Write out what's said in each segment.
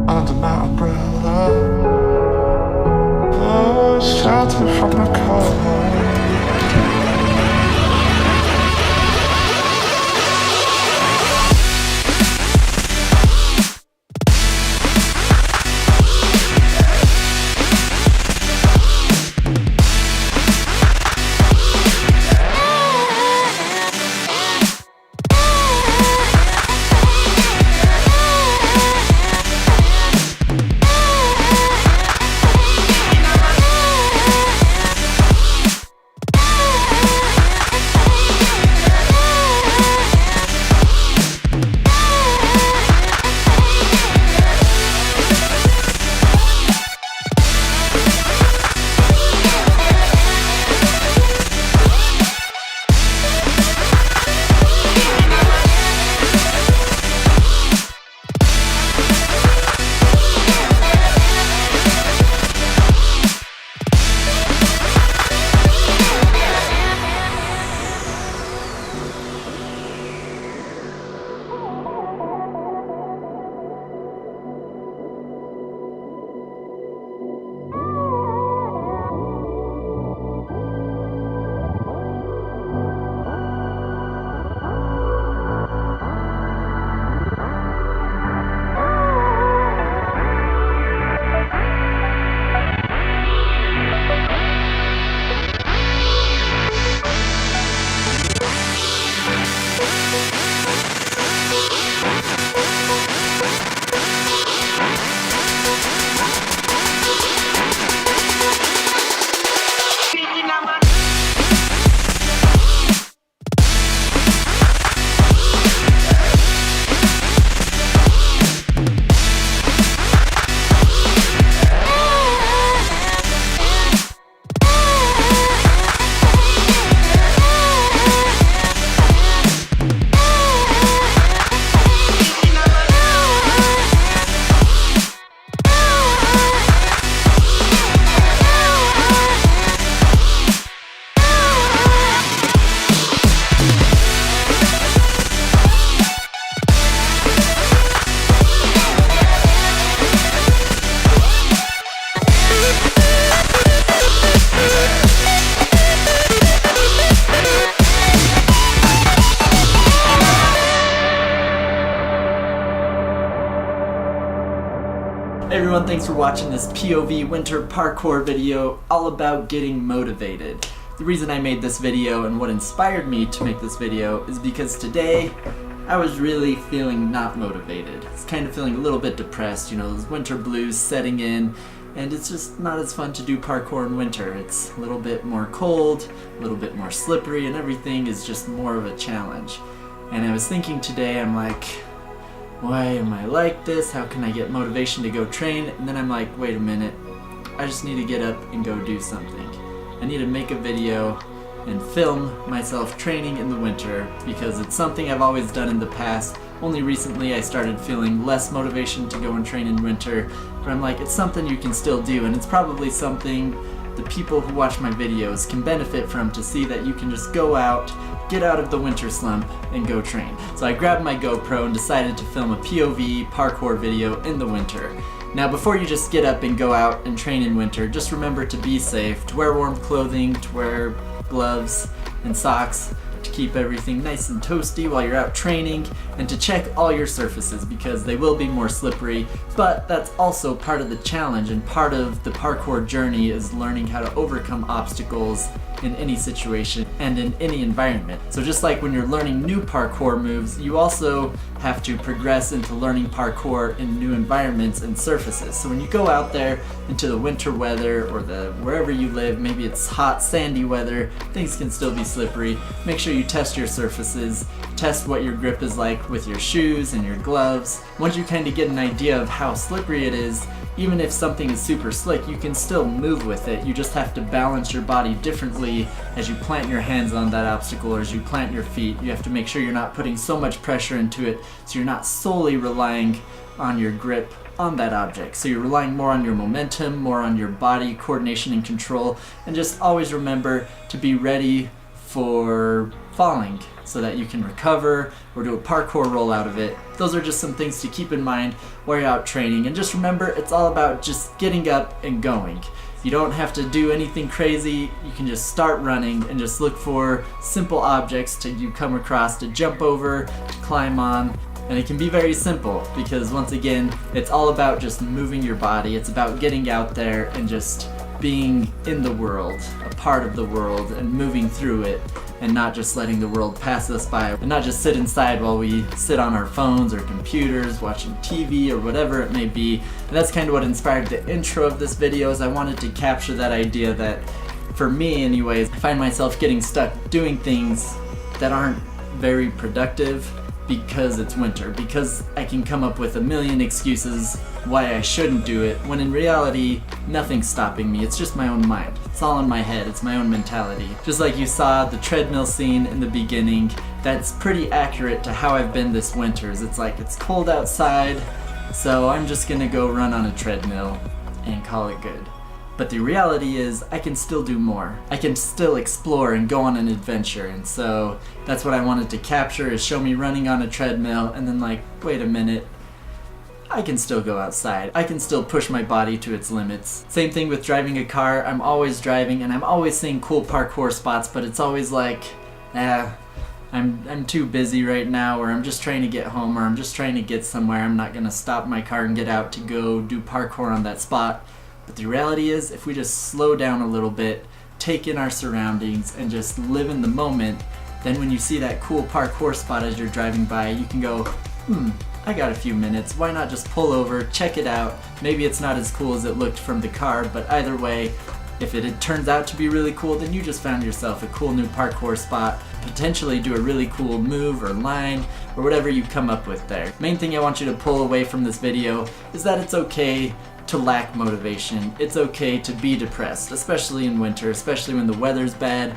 under my umbrella, oh, shelter from the cold. Hey everyone, thanks for watching this POV Winter Parkour video all about getting motivated. The reason I made this video and what inspired me to make this video is because today I was really feeling not motivated. It's kind of feeling a little bit depressed, you know, those winter blues setting in, and it's just not as fun to do parkour in winter. It's a little bit more cold, a little bit more slippery, and everything is just more of a challenge. And I was thinking today, I'm like, why am I like this? How can I get motivation to go train? And then I'm like, wait a minute, I just need to get up and go do something. I need to make a video and film myself training in the winter because it's something I've always done in the past. Only recently I started feeling less motivation to go and train in winter, but I'm like, it's something you can still do, and it's probably something the people who watch my videos can benefit from, to see that you can just go out, get out of the winter slump, and go train. So I grabbed my GoPro and decided to film a POV parkour video in the winter. Now before you just get up and go out and train in winter, just remember to be safe, to wear warm clothing, to wear gloves and socks, to keep everything nice and toasty while you're out training, and to check all your surfaces because they will be more slippery, but that's also part of the challenge, and part of the parkour journey is learning how to overcome obstacles in any situation and in any environment. So just like when you're learning new parkour moves, you also have to progress into learning parkour in new environments and surfaces. So when you go out there into the winter weather or wherever you live, maybe it's hot, sandy weather, things can still be slippery. Make sure you test your surfaces, test what your grip is like with your shoes and your gloves. Once you kind of get an idea of how slippery it is, even if something is super slick, you can still move with it. You just have to balance your body differently as you plant your hands on that obstacle or as you plant your feet. You have to make sure you're not putting so much pressure into it, so you're not solely relying on your grip on that object. So you're relying more on your momentum, more on your body coordination and control, and just always remember to be ready for falling so that you can recover or do a parkour roll out of it. Those are just some things to keep in mind while you're out training. And just remember, it's all about just getting up and going. You don't have to do anything crazy. You can just start running and just look for simple objects you come across to jump over, to climb on. And it can be very simple because, once again, it's all about just moving your body. It's about getting out there and just being in the world, a part of the world, and moving through it, and not just letting the world pass us by, and not just sit inside while we sit on our phones or computers watching TV or whatever it may be. And that's kind of what inspired the intro of this video, is I wanted to capture that idea that, for me anyways, I find myself getting stuck doing things that aren't very productive because it's winter, because I can come up with a million excuses why I shouldn't do it, when in reality, nothing's stopping me. It's just my own mind. It's all in my head. It's my own mentality. Just like you saw the treadmill scene in the beginning, that's pretty accurate to how I've been this winter. It's like, it's cold outside, so I'm just gonna go run on a treadmill and call it good. But the reality is, I can still do more. I can still explore and go on an adventure, and so that's what I wanted to capture, is show me running on a treadmill, and then like, wait a minute, I can still go outside. I can still push my body to its limits. Same thing with driving a car. I'm always driving, and I'm always seeing cool parkour spots, but it's always like, I'm too busy right now, or I'm just trying to get home, or I'm just trying to get somewhere. I'm not gonna stop my car and get out to go do parkour on that spot. But the reality is, if we just slow down a little bit, take in our surroundings, and just live in the moment, then when you see that cool parkour spot as you're driving by, you can go, I got a few minutes, why not just pull over, check it out. Maybe it's not as cool as it looked from the car, but either way, if it turns out to be really cool, then you just found yourself a cool new parkour spot, potentially do a really cool move or line, or whatever you come up with there. Main thing I want you to pull away from this video is that it's okay to lack motivation. It's okay to be depressed, especially in winter, especially when the weather's bad.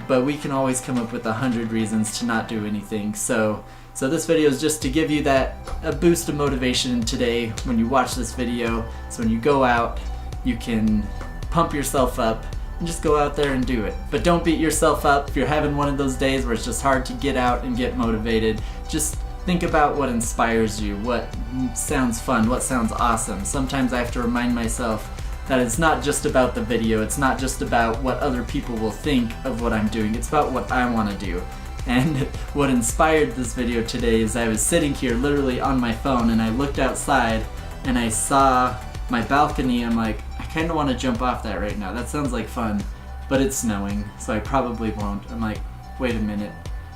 But we can always come up with 100 reasons to not do anything. So this video is just to give you a boost of motivation today when you watch this video. So when you go out, you can pump yourself up and just go out there and do it. But don't beat yourself up if you're having one of those days where it's just hard to get out and get motivated. Just think about what inspires you, what sounds fun, what sounds awesome. Sometimes I have to remind myself that it's not just about the video, it's not just about what other people will think of what I'm doing, it's about what I want to do. And what inspired this video today is I was sitting here literally on my phone, and I looked outside and I saw my balcony. I'm like, I kind of want to jump off that right now. That sounds like fun, but it's snowing, so I probably won't. I'm like, wait a minute.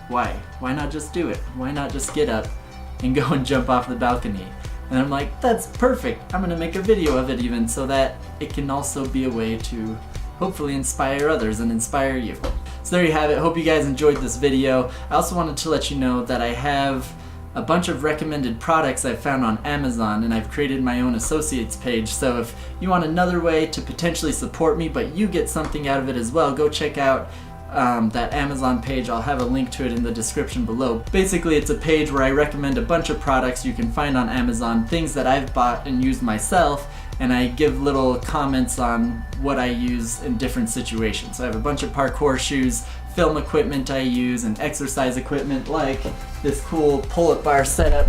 Why? Why not just do it? Why not just get up and go and jump off the balcony? And I'm like, that's perfect. I'm gonna make a video of it even, so that it can also be a way to hopefully inspire others and inspire you. So there you have it. Hope you guys enjoyed this video. I also wanted to let you know that I have a bunch of recommended products I've found on Amazon, and I've created my own associates page. So if you want another way to potentially support me, but you get something out of it as well, go check out that Amazon page. I'll have a link to it in the description below. Basically, it's a page where I recommend a bunch of products you can find on Amazon, things that I've bought and used myself, and I give little comments on what I use in different situations. So I have a bunch of parkour shoes, film equipment I use, and exercise equipment like this cool pull-up bar setup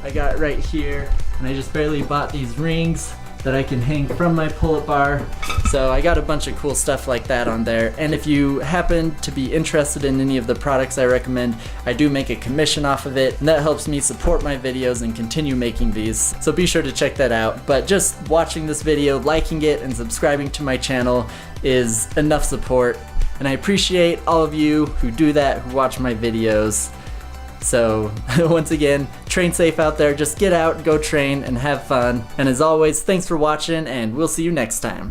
I got right here, and I just barely bought these rings that I can hang from my pull-up bar. So I got a bunch of cool stuff like that on there. And if you happen to be interested in any of the products I recommend, I do make a commission off of it, and that helps me support my videos and continue making these. So be sure to check that out. But just watching this video, liking it, and subscribing to my channel is enough support. And I appreciate all of you who do that, who watch my videos. So once again, train safe out there. Just get out, go train, and have fun. And as always, thanks for watching, and we'll see you next time.